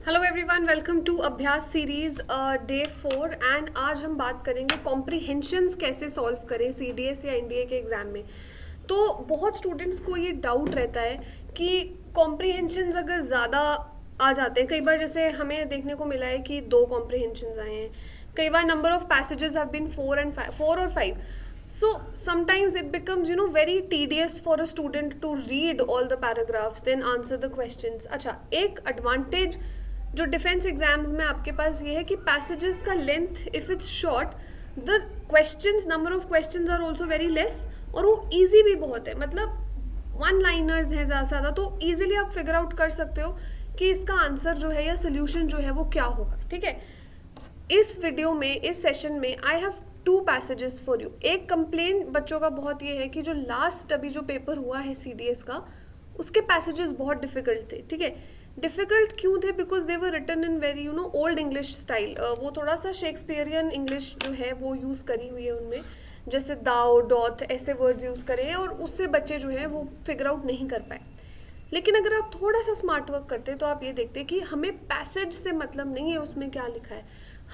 Hello everyone, welcome to अभ्यास series day 4। And आज हम बात करेंगे कॉम्प्रीहेंशंस कैसे सॉल्व करें सीडीएस या एनडीए के एग्ज़ाम में। तो बहुत स्टूडेंट्स को ये डाउट रहता है कि कॉम्प्रीहेंशंस अगर ज़्यादा आ जाते हैं, कई बार जैसे हमें देखने को मिला है कि 2 कॉम्प्रीहेंशंस आए हैं, कई बार number of passages have been 4 और 5. So sometimes it becomes very tedious for a student to read all the paragraphs then answer the questions. अच्छा, एक advantage जो डिफेंस एग्जाम्स में आपके पास ये है कि पैसेजेस का length if it's short, the questions, number of questions are also very less, और वो इजी भी बहुत है, मतलब वन लाइनर्स हैं ज़्यादा से ज़्यादा, तो इजीली आप फिगर आउट कर सकते हो कि इसका आंसर जो है या सोल्यूशन जो है वो क्या होगा। ठीक है, इस वीडियो में, इस सेशन में I have 2 passages for you. एक कंप्लेंट बच्चों का बहुत ये है कि जो लास्ट अभी जो पेपर हुआ है सीडीएस का, उसके पैसेजेस बहुत डिफिकल्ट थे। ठीक है, डिफिकल्ट क्यों थे? Because they were written in very old English style. वो थोड़ा सा शेक्सपियरियन इंग्लिश जो है वो यूज़ करी हुई है उनमें, जैसे दाओ डॉथ ऐसे वर्ड्स यूज़ करे हैं, और उससे बच्चे जो हैं वो फिगर आउट नहीं कर पाए। लेकिन अगर आप थोड़ा सा स्मार्ट वर्क करते तो आप ये देखते कि हमें पैसेज से मतलब नहीं है उसमें क्या लिखा है,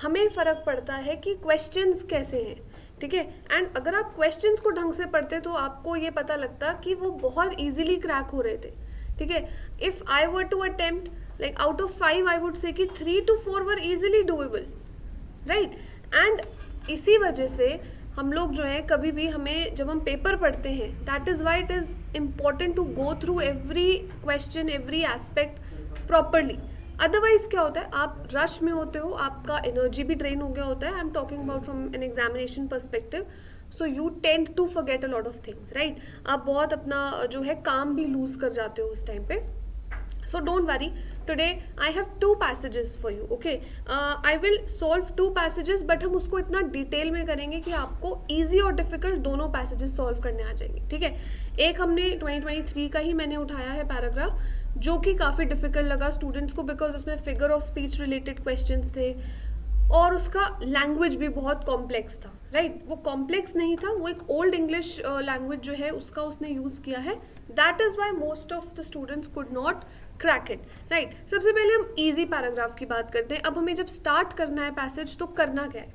हमें फ़र्क पड़ता है कि क्वेश्चंस कैसे हैं। ठीक है, एंड अगर आप क्वेश्चंस को ढंग से पढ़ते तो आपको ये पता लगता कि वो बहुत ईजिली क्रैक हो रहे थे। ठीक है, if I were to attempt like out of 5 I would say कि 3 to 4 were easily doable, right. And इसी वजह से हम लोग जो है कभी भी, हमें जब हम पेपर पढ़ते हैं, that is why it is important to go through every question, every aspect properly. Otherwise क्या होता है, आप रश में होते हो, आपका एनर्जी भी ड्रेन हो गया होता है। I am talking about from an examination perspective. So you tend to forget a lot of things, right. आप बहुत अपना जो है काम भी लूज कर जाते हो उस टाइम पे। So don't worry, today I have 2 passages for you. Okay, I will solve 2 passages, but हम उसको इतना डिटेल में करेंगे कि आपको easy और difficult दोनों passages solve करने आ जाएंगे। ठीक है, एक हमने 2023 का ही मैंने उठाया है पैराग्राफ, जो कि काफ़ी डिफिकल्ट लगा स्टूडेंट्स को, बिकॉज उसमें figure of speech related questions थे और उसका लैंग्वेज भी बहुत कॉम्प्लेक्स था, राइट। वो कॉम्प्लेक्स नहीं था, वो एक ओल्ड इंग्लिश लैंग्वेज जो है उसका उसने यूज़ किया है। That is why most of the students could not crack it, right. सबसे पहले हम इजी पैराग्राफ की बात करते हैं। अब हमें जब स्टार्ट करना है पैसेज तो करना क्या है?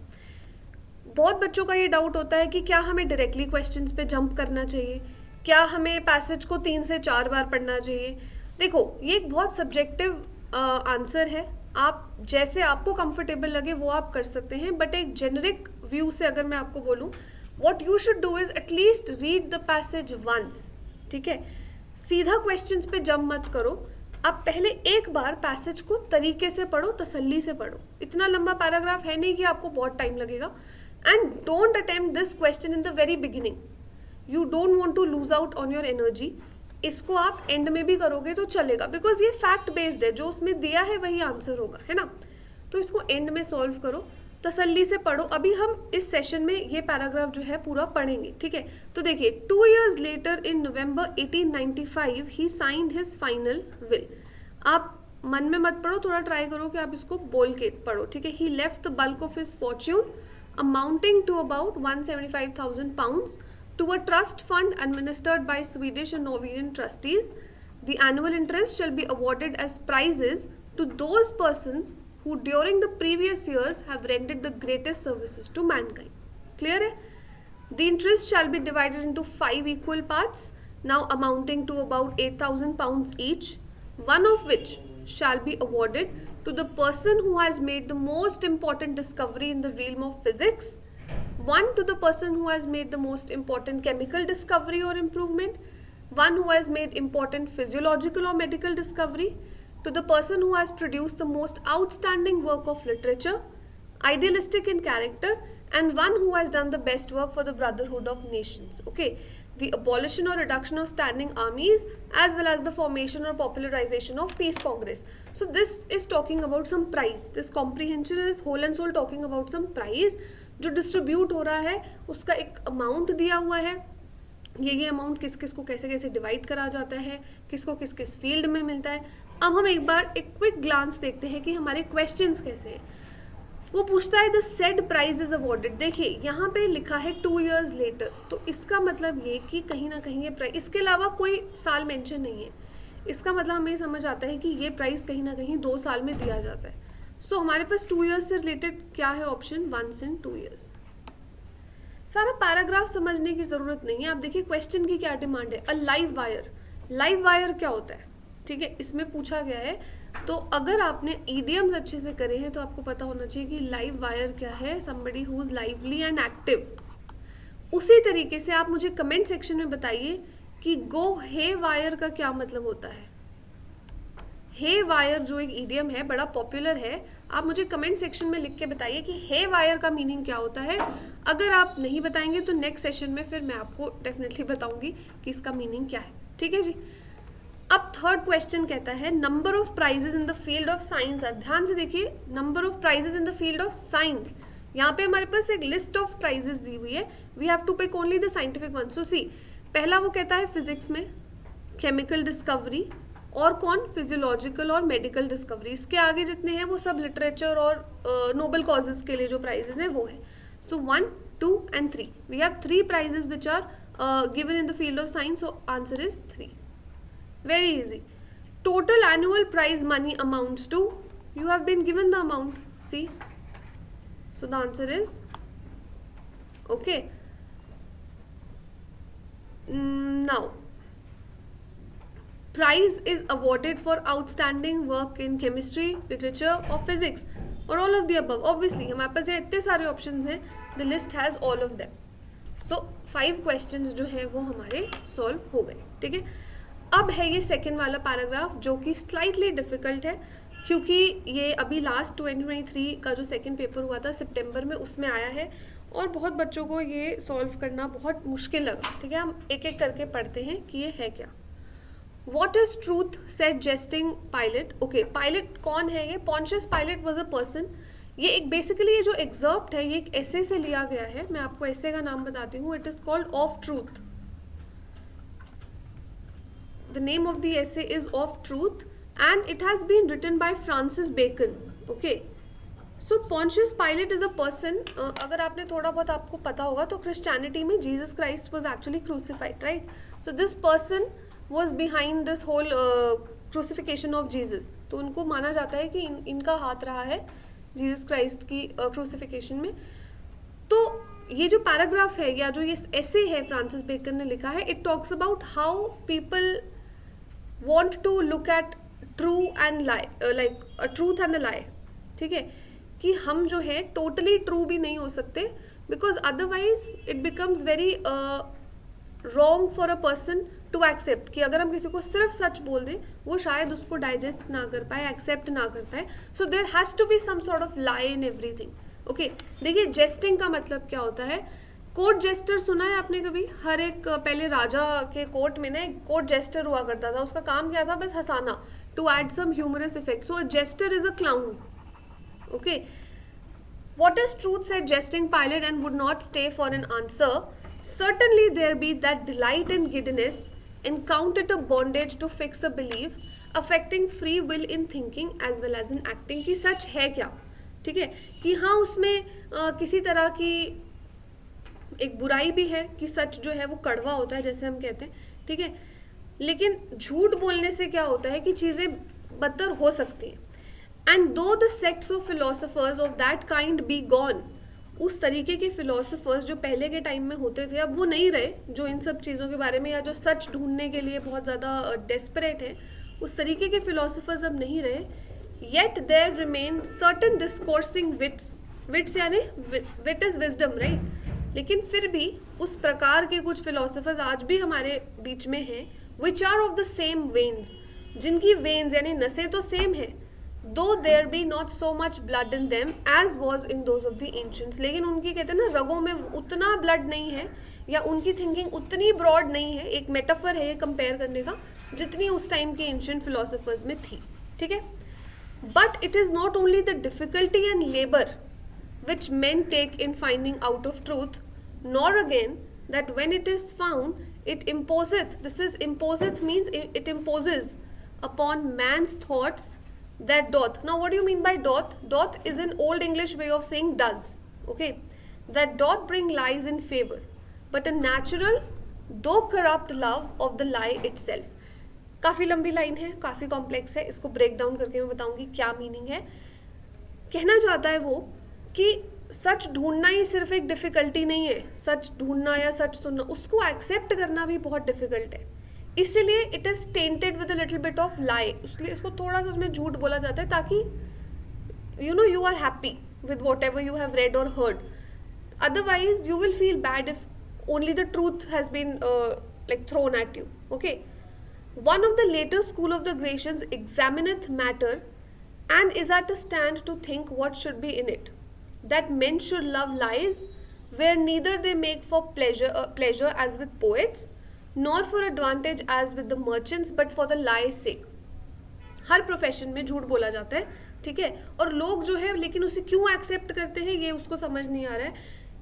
बहुत बच्चों का ये डाउट होता है कि क्या हमें डायरेक्टली क्वेश्चंस पे जंप करना चाहिए, क्या हमें पैसेज को 3 से 4 बार पढ़ना चाहिए। देखो, ये एक बहुत सब्जेक्टिव आंसर है, आप जैसे आपको कंफर्टेबल लगे वो आप कर सकते हैं, बट एक जेनरिक व्यू से अगर मैं आपको बोलूँ, what you should do is at least read the passage once. ठीक है, सीधा क्वेश्चंस पे जंप मत करो, आप पहले एक बार पैसेज को तरीके से पढ़ो, तसल्ली से पढ़ो। इतना लंबा पैराग्राफ है नहीं कि आपको बहुत टाइम लगेगा। And don't attempt this question in the very beginning, you don't want to lose out on your energy. इसको आप एंड में भी करोगे तो चलेगा, बिकॉज ये फैक्ट बेस्ड है, जो उसमें दिया है वही आंसर होगा, है ना। तो इसको एंड में सॉल्व करो, तसल्ली से पढ़ो। अभी हम इस सेशन में ये पैराग्राफ जो है पूरा पढ़ेंगे। ठीक है, तो देखिए, 2 years later in November 1895 he signed his final will. आप मन में मत पढ़ो, थोड़ा ट्राई करो कि आप इसको बोल के पढ़ो। ठीक है, he left the bulk of his fortune amounting to about 175,000 pounds to a trust fund administered by Swedish and Norwegian trustees. The annual interest shall be awarded as prizes to those persons who during the previous years have rendered the greatest services to mankind. Clear है? The interest shall be divided into 5 equal parts, now amounting to about 8,000 pounds each, one of which shall be awarded to the person who has made the most important discovery in the realm of physics, one to the person who has made the most important chemical discovery or improvement, one who has made important physiological or medical discovery, to the person who has produced the most outstanding work of literature, idealistic in character, and one who has done the best work for the brotherhood of nations. Okay, the abolition or reduction of standing armies, as well as the formation or popularization of peace congress. So this is talking about some prize. This comprehension is whole and soul talking about some prize जो distribute हो रहा है, उसका एक amount दिया हुआ है, ये अमाउंट किस किस को कैसे कैसे डिवाइड करा जाता है, किसको किस किस फील्ड में मिलता है। अब हम एक बार एक क्विक ग्लांस देखते हैं कि हमारे क्वेश्चंस कैसे हैं। वो पूछता है the said prize is awarded. देखिए, यहाँ पे लिखा है 2 years लेटर, तो इसका मतलब ये कि कहीं ना कहीं ये प्राइज, इसके अलावा कोई साल मेंशन नहीं है। इसका मतलब हमें समझ आता है कि ये प्राइस कहीं ना कहीं 2 साल में दिया जाता है. सो हमारे पास 2 ईयर्स से रिलेटेड क्या है ऑप्शन, वंस इन 2 ईयर्स. सारा पैराग्राफ समझने की ज़रूरत नहीं है. आप देखिए क्वेश्चन की क्या डिमांड है. A live wire, live wire क्या होता है, ठीक है, इसमें पूछा गया है. तो अगर आपने ईडियम्स अच्छे से करे हैं तो आपको पता होना चाहिए कि लाइव वायर क्या है, somebody who is lively and active. उसी तरीके से आप मुझे कमेंट सेक्शन में बताइए कि गो हे वायर का क्या मतलब होता है. हे वायर जो एक ईडियम है, बड़ा पॉपुलर है. आप मुझे कमेंट सेक्शन में लिख के बताइए कि हे वायर का मीनिंग क्या होता है. अगर आप नहीं बताएंगे तो नेक्स्ट सेशन में फिर मैं आपको डेफिनेटली बताऊंगी कि इसका मीनिंग क्या है. ठीक है जी. अब थर्ड क्वेश्चन कहता है number of prizes in the field of science. ध्यान से देखिए, number of prizes in the field of science. यहाँ पे हमारे पास एक लिस्ट ऑफ प्राइजेस दी हुई है. We have to pick only the scientific one. So see, पहला वो कहता है फिजिक्स में केमिकल डिस्कवरी, और कौन, फिजियोलॉजिकल और मेडिकल डिस्कवरी. इसके आगे जितने हैं वो सब लिटरेचर और नोबल कॉजेज के लिए जो प्राइजेस हैं वो है. So 1, 2 and 3. We have 3 prizes which are given in the field of science. So answer is 3. Very easy. Total annual prize money amounts to, you have been given the amount, see. So the answer is okay. Now prize is awarded for outstanding work in chemistry, literature or physics or all of the above. Obviously हमारे पास यहाँ इतने सारे options हैं. The list has all of them. So 5 questions जो है वो हमारे solve हो गए. ठीक है. अब है ये सेकेंड वाला पैराग्राफ जो कि स्लाइटली डिफ़िकल्ट है, क्योंकि ये अभी लास्ट 2023 का जो सेकेंड पेपर हुआ था सितंबर में, उसमें आया है और बहुत बच्चों को ये सॉल्व करना बहुत मुश्किल लगा. ठीक है, हम एक एक करके पढ़ते हैं कि ये है क्या. What is truth said jesting pilot. Okay, pilot कौन है ये. Pontius pilot was a person. ये एक बेसिकली ये जो एग्जर्प्ट है ये एक ऐसे से लिया गया है. मैं आपको ऐसे का नाम बताती हूँ. It is called off truth. The name of the essay is Of Truth and it has been written by Francis Bacon. Okay. So Pontius Pilate is a person. अगर आपने थोड़ा बहुत आपको पता होगा तो क्रिश्चियनिटी में Jesus Christ was actually crucified, right? So this person was behind this whole crucifixion of Jesus. तो उनको माना जाता है कि इनका हाथ रहा है जीसस क्राइस्ट की क्रूसिफिकेशन में. तो ये जो पैराग्राफ है या जो ये ऐसे है फ्रांसिस बेकन ने लिखा है, it talks about how people want to look at true and lie, like a truth and a lie. ठीक है, कि हम जो है totally true भी नहीं हो सकते, because otherwise it becomes very wrong for a person to accept. कि अगर हम किसी को सिर्फ सच बोल दें वो शायद उसको digest ना कर पाए, accept ना कर पाए. So there has to be some sort of lie in everything. Okay, देखिए jesting का मतलब क्या होता है. कोर्ट जेस्टर सुना है आपने कभी. हर एक पहले राजा के कोर्ट में ना एक कोर्ट जेस्टर हुआ करता था. उसका काम क्या था, बस हंसाना, to add some humorous effect. So jester is a clown. Okay, what is truth said jesting Pilate and would not stay for an answer. Certainly there be that delight in giddiness and counted a bondage to fix a belief affecting free will in thinking as well as in acting. की सच है क्या. ठीक है, कि हाँ उसमें किसी तरह की एक बुराई भी है कि सच जो है वो कड़वा होता है जैसे हम कहते हैं. ठीक है, लेकिन झूठ बोलने से क्या होता है कि चीज़ें बदतर हो सकती हैं. And though the sects of philosophers of that kind be gone. उस तरीके के फिलोसोफर्स जो पहले के टाइम में होते थे अब वो नहीं रहे, जो इन सब चीज़ों के बारे में या जो सच ढूंढने के लिए बहुत ज़्यादा डेस्परेट है, उस तरीके के फिलोसोफर्स अब नहीं रहे. Yet there remain certain discoursing wits. Wits यानी विट इज़ विजडम, राइट. लेकिन फिर भी उस प्रकार के कुछ फिलोसोफर्स आज भी हमारे बीच में हैं, which are of the same veins, जिनकी वेन्स यानी नसें तो सेम है, though there be not so much blood in them as was in those of the ancients. लेकिन उनकी कहते हैं ना रगों में उतना ब्लड नहीं है या उनकी थिंकिंग उतनी ब्रॉड नहीं है. एक मेटाफर है ये कंपेयर करने का, जितनी उस टाइम के एंशिएंट फिलोसोफर्स में थी. ठीक है, but it is not only the difficulty and labour which men take in finding out of truth, nor again that when it is found, it imposeth. This is imposeth means it imposes upon man's thoughts that doth. Now what do you mean by doth? Doth is an old English way of saying does. Okay, that doth bring lies in favor, but a natural though corrupt love of the lie itself. काफ़ी लंबी line है, काफ़ी complex है, इसको break down करके मैं बताऊंगी क्या मीनिंग है। कहना चाहता है वो कि सच ढूंढना ही सिर्फ एक डिफ़िकल्टी नहीं है, सच ढूंढना या सच सुनना, उसको एक्सेप्ट करना भी बहुत डिफ़िकल्ट है। इसीलिए it is tainted with a little bit of lie, इसलिए इसको थोड़ा सा उसमें झूठ बोला जाता है ताकि you are happy with whatever you have read or heard. Otherwise you will feel bad if only the truth has been like thrown at you. Okay, one of the later school of the Grecians examineth matter and is at a stand to think what should be in it, that men should love lies, where neither they make for pleasure as with poets, nor for advantage as with the merchants, but for the lie's sake. Her profession में झूठ बोला जाता है, ठीक है, और लोग जो है लेकिन उसे क्यों एक्सेप्ट करते हैं ये उसको समझ नहीं आ रहा है,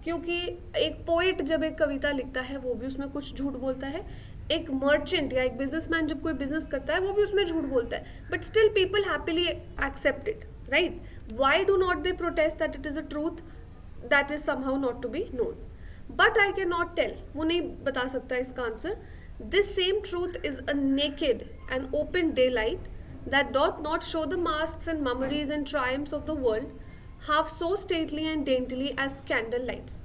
क्योंकि एक पोइट जब एक कविता लिखता है वो भी उसमें कुछ झूठ बोलता है, एक मर्चेंट या एक बिजनेसमैन जब कोई बिजनेस करता है वो भी उसमें झूठ बोलता है, but still people happily accept it, right? Why do not they protest that it is a truth that is somehow not to be known? But I can not tell, वो नहीं बता सकता इसका answer. This same truth is a naked and open daylight that doth not show the masks and mummeries and triumphs of the world, half so stately and daintily as candle lights.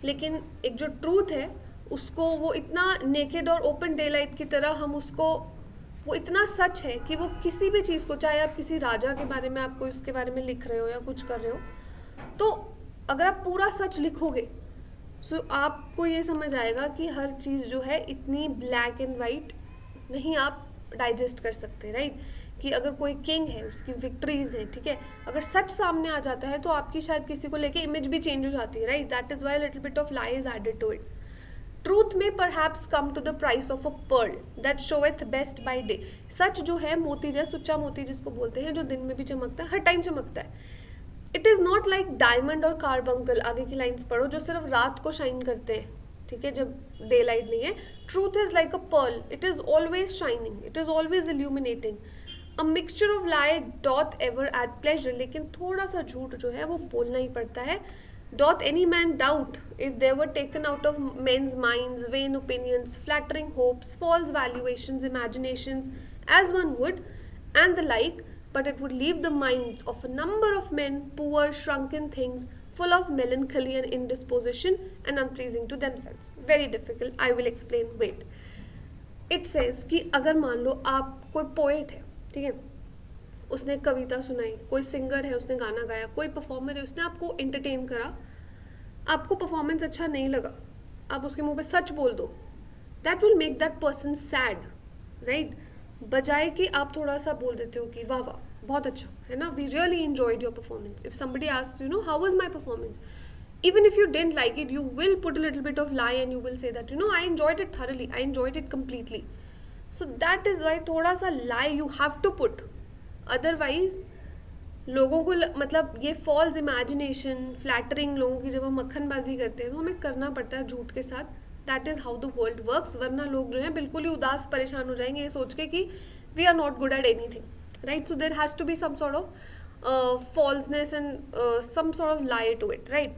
लेकिन एक जो truth है उसको वो इतना naked और open day light की तरह हम उसको, वो इतना सच है कि वो किसी भी चीज़ को, चाहे आप किसी राजा के बारे में आपको उसके बारे में लिख रहे हो या कुछ कर रहे हो, तो अगर आप पूरा सच लिखोगे सो आपको ये समझ आएगा कि हर चीज़ जो है इतनी ब्लैक एंड वाइट नहीं आप डाइजेस्ट कर सकते, राइट? कि अगर कोई किंग है, उसकी विक्ट्रीज हैं, ठीक है, अगर सच सामने आ जाता है तो आपकी शायद किसी को लेके इमेज भी चेंज हो जाती है, right? That is why little bit of lie is added to it. Truth may perhaps come to the price of a pearl that showeth best by day. सच जो है मोती जैसे, सुच्चा मोती जिसको बोलते हैं, जो दिन में भी चमकता है, हर टाइम चमकता है. It is not like diamond और कार्बंकल, आगे की लाइन्स पढ़ो, जो सिर्फ रात को शाइन करते हैं, ठीक है, जब डे लाइट नहीं है. Truth is like a pearl, it is always shining, it is always illuminating. A mixture of lie doth ever add pleasure, लेकिन थोड़ा सा झूठ जो है वो बोलना ही पड़ता है. Doth any man doubt if there were taken out of men's minds vain opinions, flattering hopes, false valuations, imaginations, as one would, and the like, but it would leave the minds of a number of men poor, shrunken things, full of melancholy and indisposition, and unpleasing to themselves. Very difficult, I will explain, wait. It says कि अगर मान लो आप कोई poet है, ठीक है, उसने कविता सुनाई, कोई सिंगर है उसने गाना गाया, कोई परफॉर्मर है उसने आपको एंटरटेन करा, आपको परफॉर्मेंस अच्छा नहीं लगा, आप उसके मुंह पे सच बोल दो, that will make that person sad, right? बजाय कि आप थोड़ा सा बोल देते हो कि वाह वाह बहुत अच्छा है ना, we really enjoyed your performance. If somebody asks you no how was my performance, even if you didn't like it, you will put a little bit of lie and you will say that I enjoyed it thoroughly, I enjoyed it completely. So that is why थोड़ा सा lie you have to put, otherwise लोगों को मतलब ये false imagination, flattering, लोगों की जब हम मक्खनबाजी करते हैं तो हमें करना पड़ता है झूठ के साथ. That is how the world works. वरना लोग जो हैं बिल्कुल ही उदास परेशान हो जाएंगे ये सोच के कि we are not good at anything, right? So there has to be some sort of falseness and some sort of lie to it, right?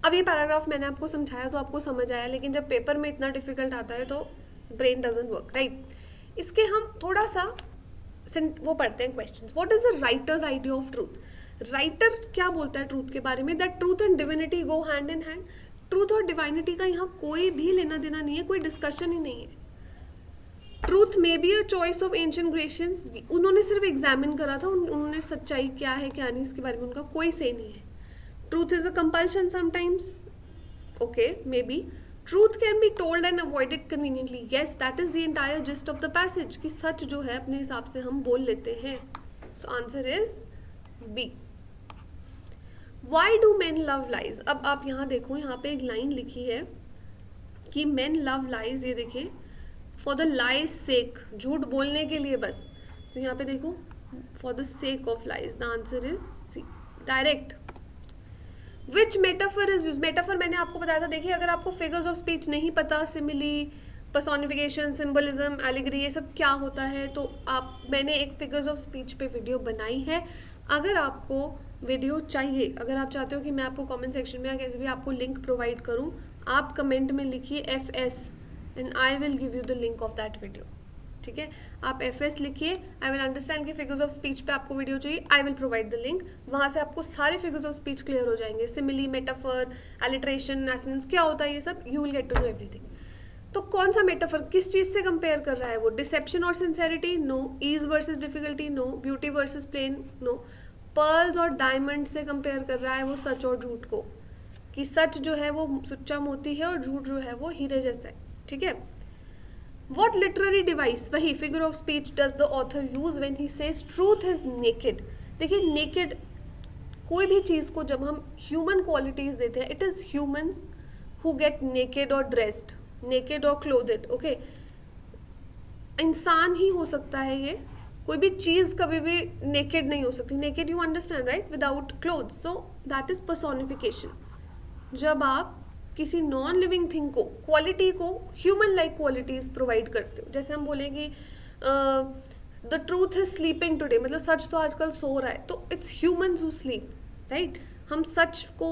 अब ये पैराग्राफ मैंने आपको समझाया तो आपको समझ आया, लेकिन जब पेपर में इतना डिफिकल्ट आता है तो ब्रेन डजंट वर्क, राइट? इसके हम थोड़ा सा वो पढ़ते हैं questions. What is the writers idea of truth? Writer क्या बोलता है ट्रूथ के बारे में? That truth and divinity go hand in hand. Truth और डिवाइनिटी का यहाँ कोई भी लेना देना नहीं है, कोई डिस्कशन ही नहीं है. Truth may be a choice of ancient Grecians. उन्होंने सिर्फ एग्जामिन करा था, उन्होंने सच्चाई क्या है क्या नहीं इसके बारे में उनका कोई से नहीं है. Truth is a compulsion sometimes, okay, may be. Truth can be told and avoided conveniently, yes, that is the entire gist of the passage, कि सच जो है अपने हिसाब से हम बोल लेते हैं. So answer is B. Why do man love lies? अब आप यहाँ देखो, यहाँ पे एक लाइन लिखी है कि मैन लव लाइज, ये देखिए, फॉर द लाइज सेक, झूठ बोलने के लिए बस. तो यहाँ पे देखो, for the sake of lies, the answer is C, direct. Which metaphor is use? Metaphor मैंने आपको बताया था, देखिए अगर आपको फिगर्स ऑफ स्पीच नहीं पता, सिमिली, पर्सोनिफिकेशन, सिंबलिज्म, एलिगरी, ये सब क्या होता है, तो मैंने एक फिगर्स ऑफ स्पीच पे वीडियो बनाई है. अगर आपको वीडियो चाहिए, अगर आप चाहते हो कि मैं आपको कमेंट सेक्शन में या कैसे भी आपको लिंक प्रोवाइड करूं, आप कमेंट में लिखिए FS and I will give you the link of that video, ठीक ठीक है। आप FS लिखिए, आई विल अंडरस्टैंड कि फिगर्स ऑफ स्पीच पे आपको वीडियो चाहिए, I will provide the link, वहाँ से आपको सारे फिगर्स ऑफ स्पीच क्लियर हो जाएंगे, सिमिली, मेटाफर, एलिट्रेशन, एसोनेंस, क्या होता है ये सब, you will get to know everything. तो कौन सा मेटाफर किस चीज़ से कंपेयर कर रहा है वो, डिसेप्शन और sincerity, no, ease versus difficulty, no, beauty versus plain, no, pearls और डायमंड से कंपेयर कर रहा है वो सच और झूठ को, कि सच जो है वो सुच्चा मोती है और झूठ जो है वो हीरे जैसा है, ठीक है। What literary device, वही figure of speech does the author use when he says truth is naked? देखिए naked, कोई भी चीज़ को जब हम human qualities देते हैं, it is humans who get naked or dressed, naked or clothed, okay? इंसान ही हो सकता है ये, कोई भी चीज़ कभी भी naked नहीं हो सकती, naked you understand right, without clothes, so that is personification। जब आप किसी नॉन लिविंग थिंग को, क्वालिटी को, ह्यूमन लाइक क्वालिटीज प्रोवाइड करते हो, जैसे हम बोलेंगे the truth is sleeping today, मतलब सच तो आजकल सो रहा है, तो it's humans who sleep, right. हम सच को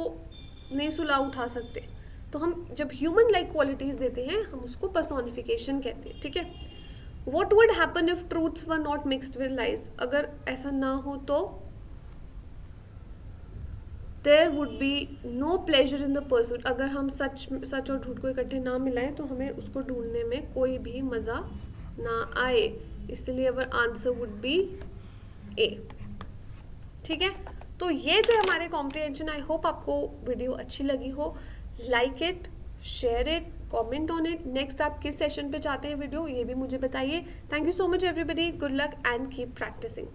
नहीं सुला उठा सकते, तो हम जब ह्यूमन लाइक क्वालिटीज देते हैं हम उसको पर्सोनिफिकेशन कहते हैं, ठीक है। What would happen if truths were not mixed with lies, अगर ऐसा ना हो तो there would be no pleasure in the pursuit, अगर हम सच और झूठ को इकट्ठे ना मिलाएं तो हमें उसको ढूंढने में कोई भी मज़ा ना आए, इसलिए अवर आंसर वुड बी ए, ठीक है। तो ये थे हमारे कॉम्प्रिहेंशन। आई होप आपको वीडियो अच्छी लगी हो, like it, share it, comment on it. Next आप किस सेशन पे चाहते हैं वीडियो, ये भी मुझे बताइए। Thank you so much everybody, good luck and keep practising.